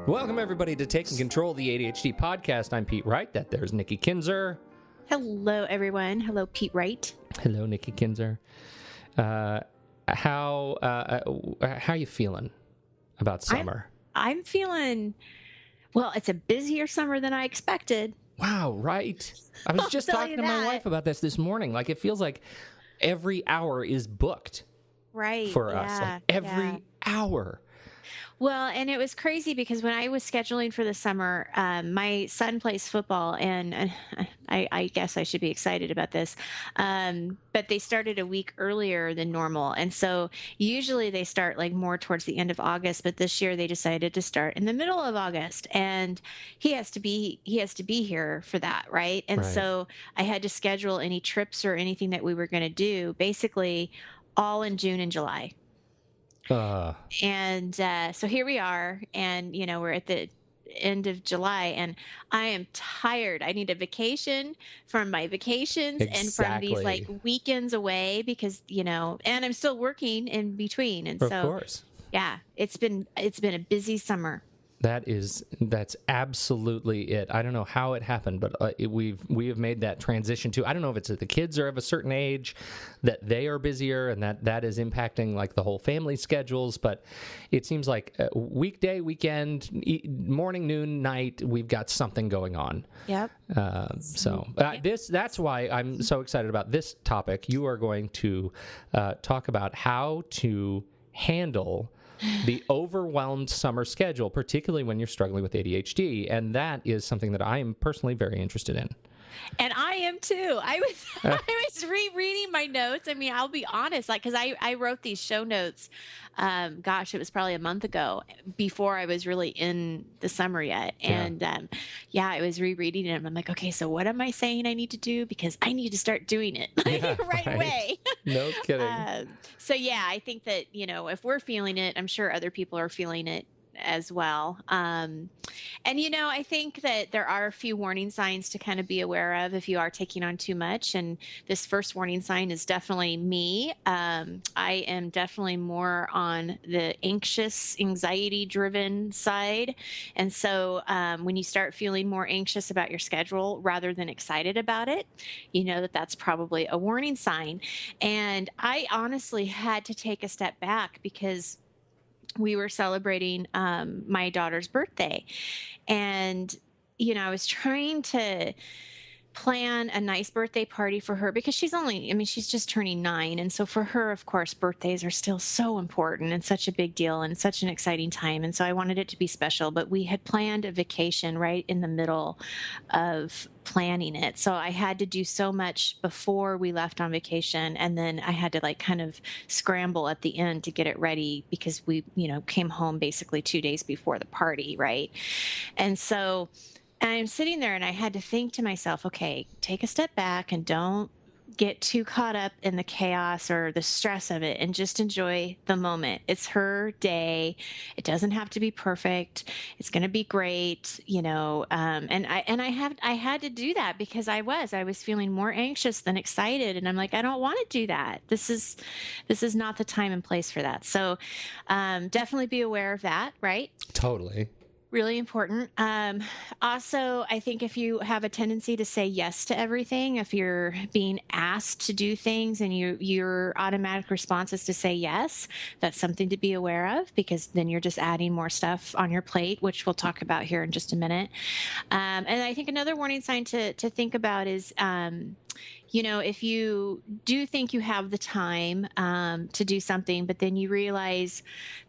Welcome, everybody, to Taking Control of the ADHD podcast. I'm Pete Wright. There's Nikki Kinzer. Hello, everyone. Hello, Pete Wright. Hello, Nikki Kinzer. How you feeling about summer? I'm feeling, well, it's a busier summer than I expected. Wow, right? I was just talking to my wife about this morning. Like, it feels like every hour is booked. Right. For us. Like, every hour. Well, and it was crazy because when I was scheduling for the summer, my son plays football, and I guess I should be excited about this, but they started a week earlier than normal. And so usually they start like more towards the end of August, but this year they decided to start in the middle of August, and he has to be here for that, right? And so I had to schedule any trips or anything that we were going to do basically all in June and July. And so here we are, and we're at the end of July, and I am tired. I need a vacation from my vacations and from these like weekends away because and I'm still working in between, and of course, it's been a busy summer. That's absolutely it. I don't know how it happened, but we have made that transition to, I don't know if it's that the kids are of a certain age that they are busier and that is impacting like the whole family schedules, but it seems like weekday, weekend, morning, noon, night, we've got something going on. Yep. That's why I'm so excited about this topic. You are going to talk about how to handle the overwhelmed summer schedule, particularly when you're struggling with ADHD. And that is something that I am personally very interested in. And I am too. I was rereading my notes. I mean, I'll be honest, like, because I wrote these show notes, it was probably a month ago before I was really in the summer yet. And I was rereading it. And I'm like, okay, so what am I saying I need to do? Because I need to start doing it right away. No kidding. I think that, if we're feeling it, I'm sure other people are feeling it as well. I think that there are a few warning signs to kind of be aware of if you are taking on too much. And this first warning sign is definitely me. I am definitely more on the anxiety driven side. And so when you start feeling more anxious about your schedule rather than excited about it, that's probably a warning sign. And I honestly had to take a step back because we were celebrating my daughter's birthday. And, I was trying to plan a nice birthday party for her because she's just turning 9. And so for her, of course, birthdays are still so important and such a big deal and such an exciting time. And so I wanted it to be special, but we had planned a vacation right in the middle of planning it. So I had to do so much before we left on vacation. And then I had to like kind of scramble at the end to get it ready because we, came home basically 2 days before the party. Right. And so I'm sitting there and I had to think to myself, okay, take a step back and don't get too caught up in the chaos or the stress of it and just enjoy the moment. It's her day. It doesn't have to be perfect. It's going to be great, and I had to do that because I was feeling more anxious than excited. And I'm like, I don't want to do that. This is not the time and place for that. So definitely be aware of that, right? Totally. Really important. Also, I think if you have a tendency to say yes to everything, if you're being asked to do things and your automatic response is to say yes, that's something to be aware of because then you're just adding more stuff on your plate, which we'll talk about here in just a minute. And I think another warning sign to think about is, if you do think you have the time to do something, but then you realize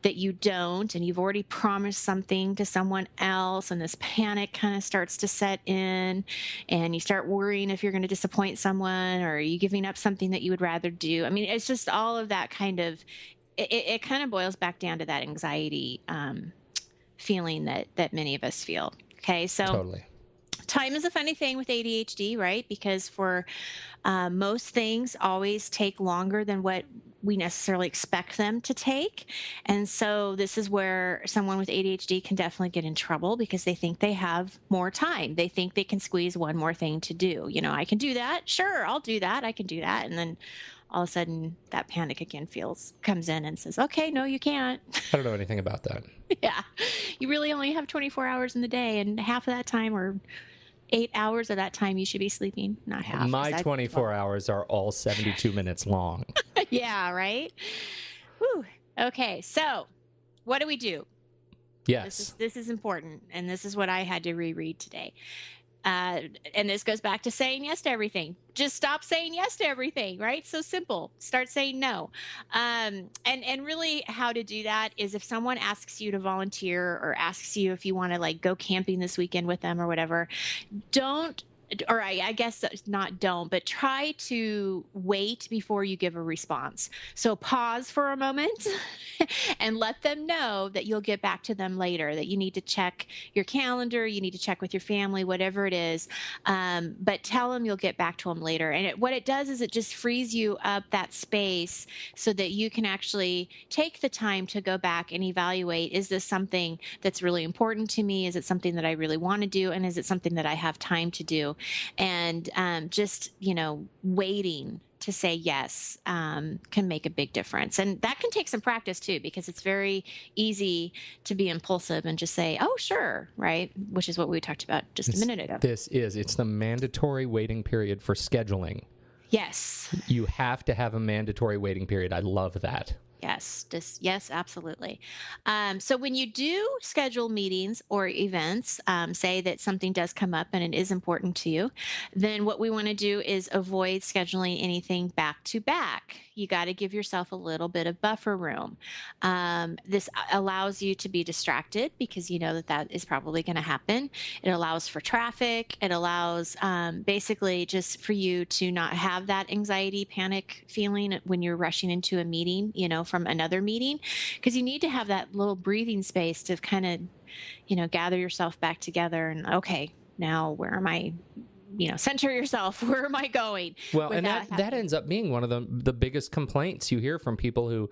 that you don't, and you've already promised something to someone else, and this panic kind of starts to set in, and you start worrying if you're going to disappoint someone, or are you giving up something that you would rather do? I mean, it's just all of that kind of, it kind of boils back down to that anxiety feeling that many of us feel. Okay, so totally. Time is a funny thing with ADHD, right? Because for most things always take longer than what we necessarily expect them to take. And so this is where someone with ADHD can definitely get in trouble because they think they have more time. They think they can squeeze one more thing to do. I can do that. Sure, I'll do that. I can do that. And then all of a sudden that panic again comes in and says, okay, no, you can't. I don't know anything about that. Yeah. you really only have 24 hours in the day, and half of that time, or 8 hours of that time, you should be sleeping. Not half. My 24 hours are all 72 minutes long. Yeah, right? Whew. Okay, so what do we do? Yes. This is important, and this is what I had to reread today. And this goes back to saying yes to everything. Just stop saying yes to everything, right? So simple. Start saying no. And really how to do that is if someone asks you to volunteer or asks you if you want to like go camping this weekend with them or whatever, I guess not don't, but try to wait before you give a response. So pause for a moment and let them know that you'll get back to them later, that you need to check your calendar, you need to check with your family, whatever it is. But tell them you'll get back to them later. And what it does is it just frees you up that space so that you can actually take the time to go back and evaluate, is this something that's really important to me? Is it something that I really want to do? And is it something that I have time to do? And just, waiting to say yes can make a big difference. And that can take some practice too, because it's very easy to be impulsive and just say, oh, sure, right? Which is what we talked about just a minute ago. It's the mandatory waiting period for scheduling. Yes. You have to have a mandatory waiting period. I love that. Yes, absolutely. So when you do schedule meetings or events, say that something does come up and it is important to you, then what we want to do is avoid scheduling anything back to back. You got to give yourself a little bit of buffer room. This allows you to be distracted because you know that is probably going to happen. It allows for traffic. It allows basically just for you to not have that anxiety, panic feeling when you're rushing into a meeting, from another meeting, because you need to have that little breathing space to kind of, gather yourself back together and, okay, now where am I? Center yourself. Where am I going? Well, and that ends up being one of the biggest complaints you hear from people who,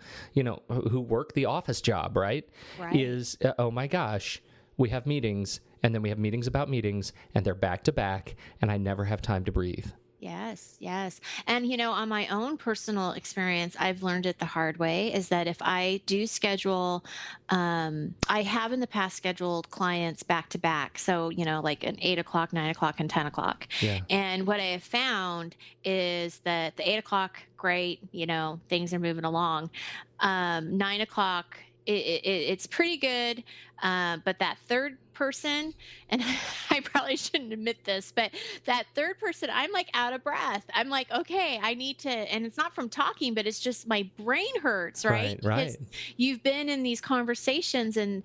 who work the office job, right? Is, oh my gosh, we have meetings and then we have meetings about meetings and they're back to back and I never have time to breathe. Yes. And, on my own personal experience, I've learned it the hard way is that if I do schedule, I have in the past scheduled clients back to back. So, like an 8 o'clock, 9 o'clock, and 10 o'clock. Yeah. And what I have found is that the 8 o'clock, great, things are moving along. 9 o'clock, it's pretty good. But that third person, and I probably shouldn't admit this, but that third person, I'm like out of breath. I'm like, okay, I need to, and it's not from talking, but it's just my brain hurts, right? Right. You've been in these conversations and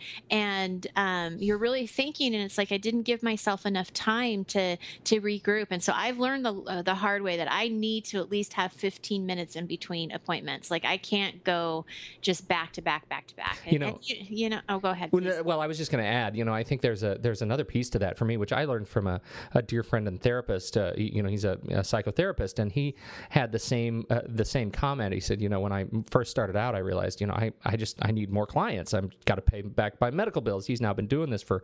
you're really thinking, and it's like I didn't give myself enough time to regroup. And so I've learned the hard way that I need to at least have 15 minutes in between appointments. Like I can't go just back to back. Oh, go ahead. Well, I was just going to add, I think there's another piece to that for me, which I learned from a dear friend and therapist. He's a psychotherapist, and he had the same comment. He said, when I first started out, I realized, I need more clients. I've got to pay back my medical bills. He's now been doing this for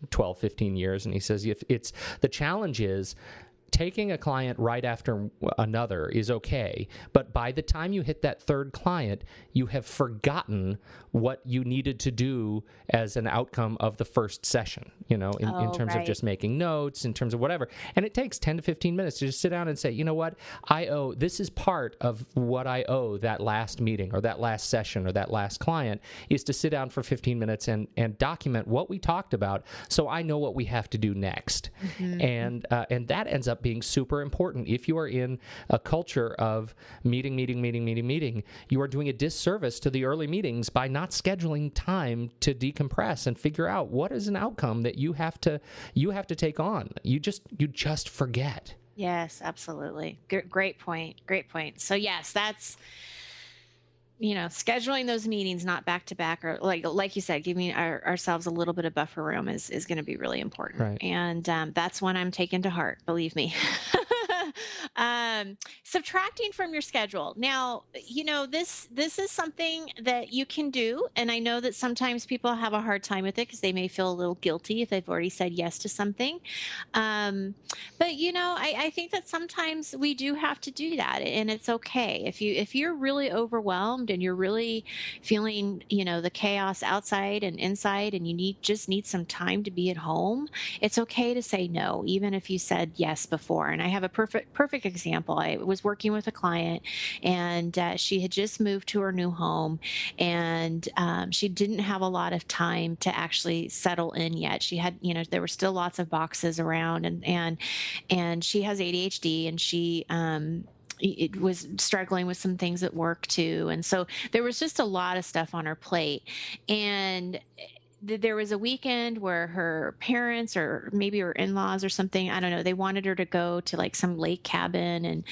12, 15 years, and he says, if it's the challenge is taking a client right after another is okay, but by the time you hit that third client, you have forgotten what you needed to do as an outcome of the first session, in terms of just making notes, in terms of whatever. And it takes 10 to 15 minutes to just sit down and say, this is part of what I owe that last meeting or that last session or that last client, is to sit down for 15 minutes and document what we talked about so I know what we have to do next. Mm-hmm. And that ends up being super important. If you are in a culture of meeting, you are doing a disservice to the early meetings by not scheduling time to decompress and figure out what is an outcome that you have to take on. You just forget. Yes, absolutely. Great point. So yes, that's scheduling those meetings not back to back, or like you said, giving ourselves a little bit of buffer room is going to be really important. Right. And that's one I'm taking to heart, believe me. Subtracting from your schedule. Now, this is something that you can do, and I know that sometimes people have a hard time with it because they may feel a little guilty if they've already said yes to something. But I think that sometimes we do have to do that, and it's okay if you're really overwhelmed and you're really feeling the chaos outside and inside, and you just need some time to be at home. It's okay to say no, even if you said yes before. And I have a perfect example. I was working with a client, and she had just moved to her new home, and she didn't have a lot of time to actually settle in yet. She had, there were still lots of boxes around, and she has ADHD, and she it was struggling with some things at work too. And so there was just a lot of stuff on her plate. And there was a weekend where her parents, or maybe her in-laws or something, I don't know, they wanted her to go to like some lake cabin and,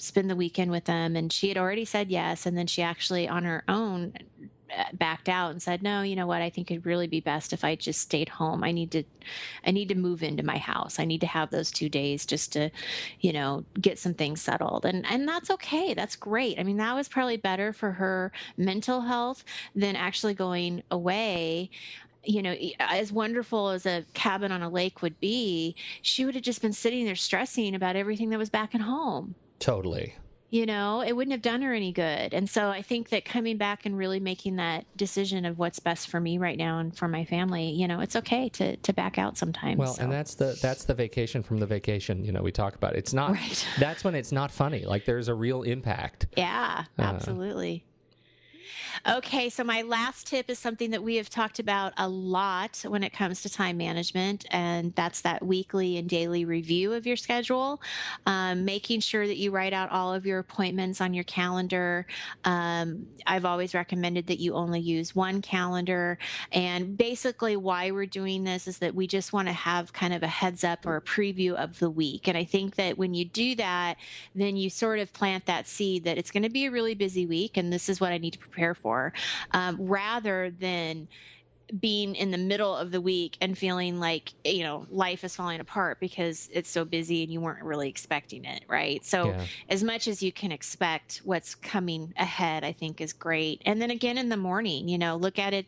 spend the weekend with them. And she had already said yes. And then she actually on her own backed out and said, no, you know what, I think it'd really be best if I just stayed home. I need to move into my house. I need to have those 2 days just to, get some things settled. And that's okay. That's great. I mean, that was probably better for her mental health than actually going away. As wonderful as a cabin on a lake would be, she would have just been sitting there stressing about everything that was back at home. Totally. It wouldn't have done her any good. And so I think that coming back and really making that decision of what's best for me right now and for my family, it's okay to back out sometimes. Well, so. And that's the vacation from the vacation, we talk about. It's not, right. That's when it's not funny. Like there's a real impact. Yeah, absolutely. Okay, so my last tip is something that we have talked about a lot when it comes to time management, and that's that weekly and daily review of your schedule, making sure that you write out all of your appointments on your calendar. I've always recommended that you only use one calendar, and basically why we're doing this is that we just want to have kind of a heads up or a preview of the week. And I think that when you do that, then you sort of plant that seed that it's going to be a really busy week, and this is what I need to prepare for. Rather than being in the middle of the week and feeling like, life is falling apart because it's so busy and you weren't really expecting it, right? So as much as you can expect what's coming ahead, I think is great. And then again in the morning, look at it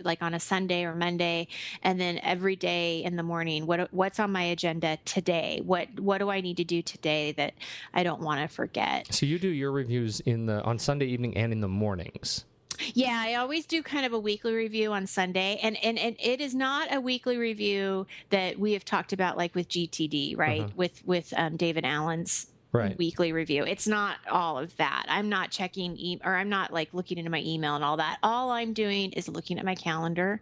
like on a Sunday or Monday, and then every day in the morning, what's on my agenda today? What do I need to do today that I don't want to forget? So you do your reviews on Sunday evening and in the mornings. Yeah, I always do kind of a weekly review on Sunday, and it is not a weekly review that we have talked about like with GTD, right? With David Allen's weekly review. It's not all of that. I'm not checking or I'm not like looking into my email and all that. All I'm doing is looking at my calendar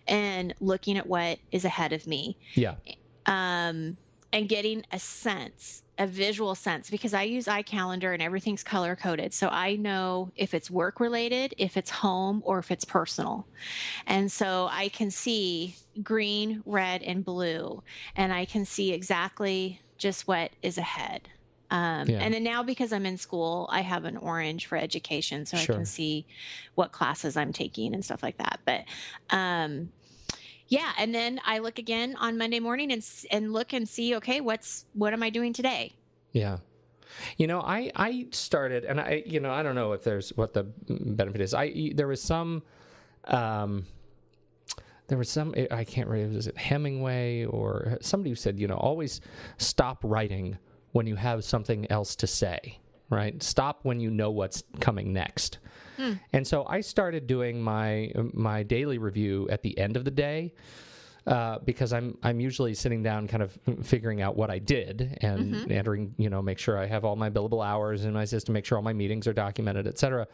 and looking at what is ahead of me. Yeah. And getting a visual sense, because I use iCalendar and everything's color coded. So I know if it's work related, if it's home, or if it's personal. And so I can see green, red, and blue, and I can see exactly just what is ahead. And then now because I'm in school, I have an orange for education, so I can see what classes I'm taking and stuff like that. But, yeah, and then I look again on Monday morning and look and see, okay, what am I doing today? Yeah. I started, and I don't know if there's what the benefit is. There was some, I can't remember, was it Hemingway or somebody who said, always stop writing when you have something else to say, right? Stop when you know what's coming next. And so I started doing my daily review at the end of the day, because I'm usually sitting down kind of figuring out what I did and entering, make sure I have all my billable hours in my system, make sure all my meetings are documented, et cetera.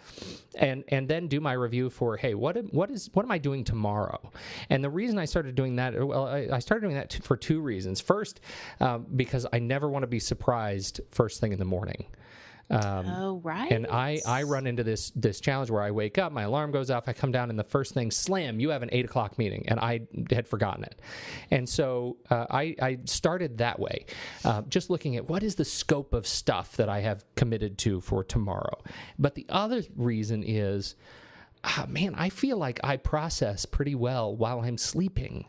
And then do my review for, hey, what am I doing tomorrow? And the reason I started doing that, I started doing that for two reasons. First, because I never want to be surprised first thing in the morning. Right. And I run into this challenge where I wake up, my alarm goes off, I come down, and the first thing, slam, you have an 8:00 meeting, and I had forgotten it. And so I started that way, just looking at what is the scope of stuff that I have committed to for tomorrow. But the other reason is, I feel like I process pretty well while I'm sleeping.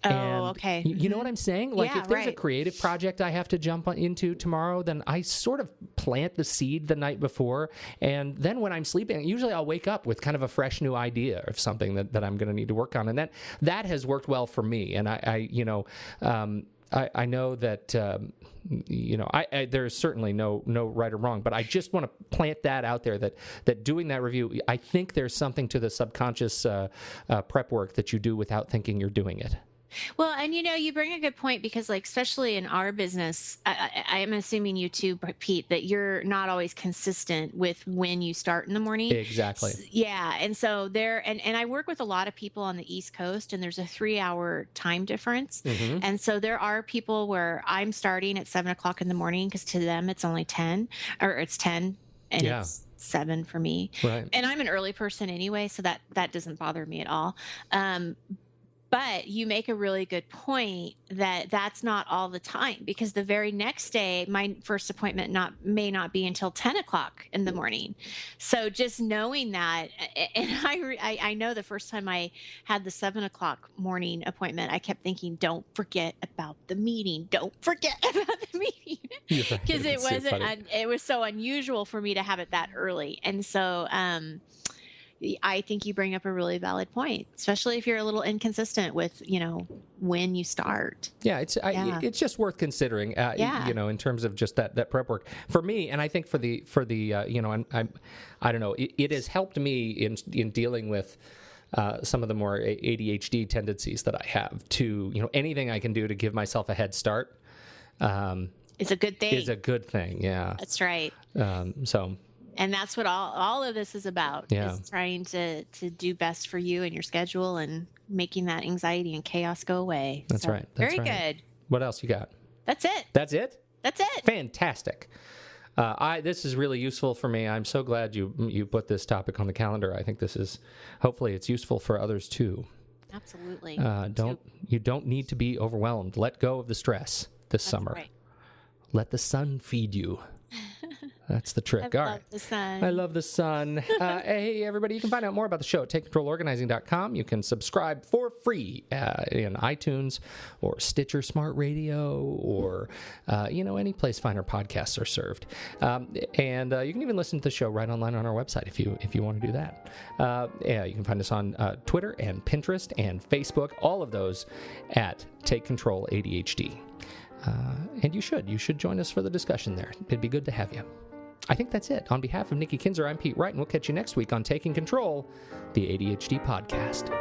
Oh, okay. You know what I'm saying? Like Yeah, if there's a right. creative project I have to jump into tomorrow, then I sort of plant the seed the night before. And then when I'm sleeping, usually I'll wake up with kind of a fresh new idea of something that I'm going to need to work on. And that has worked well for me. And I know that, there's certainly no right or wrong, but I just want to plant that out there that doing that review, I think there's something to the subconscious prep work that you do without thinking you're doing it. Well, and you bring a good point because, like, especially in our business, I am assuming you too, Pete, that you're not always consistent with when you start in the morning. Exactly. Yeah, and so and I work with a lot of people on the East Coast, and there's a 3-hour time difference, and so there are people where I'm starting at 7:00 in the morning because to them it's only 10, or it's 10, and it's 7 for me. Right. And I'm an early person anyway, so that doesn't bother me at all. But you make a really good point that that's not all the time, because the very next day, my first appointment may not be until 10:00 in the morning. So just knowing that, and I know the first time I had the 7:00 morning appointment, I kept thinking, don't forget about the meeting. Don't forget about the meeting. Because it was so unusual for me to have it that early. And so, I think you bring up a really valid point, especially if you're a little inconsistent with, when you start. Yeah, it's just worth considering, in terms of just that prep work for me. And I think for the I don't know, it has helped me in dealing with some of the more ADHD tendencies that I have to, anything I can do to give myself a head start. Is a good thing. Is a good thing. Yeah. That's right. And that's what all of this is about, is trying to do best for you and your schedule and making that anxiety and chaos go away. That's right. Very good. What else you got? That's it. That's it? That's it. Fantastic. This is really useful for me. I'm so glad you put this topic on the calendar. I think hopefully it's useful for others too. Absolutely. You don't need to be overwhelmed. Let go of the stress this summer. Right. Let the sun feed you. That's the trick. I love the sun. I love the sun. Hey, everybody, you can find out more about the show at TakeControlOrganizing.com. You can subscribe for free in iTunes or Stitcher Smart Radio or, any place finer podcasts are served. And you can even listen to the show right online on our website if you want to do that. You can find us on Twitter and Pinterest and Facebook, all of those at Take Control ADHD. And you should join us for the discussion there. It'd be good to have you. I think that's it. On behalf of Nikki Kinzer, I'm Pete Wright, and we'll catch you next week on Taking Control, the ADHD podcast.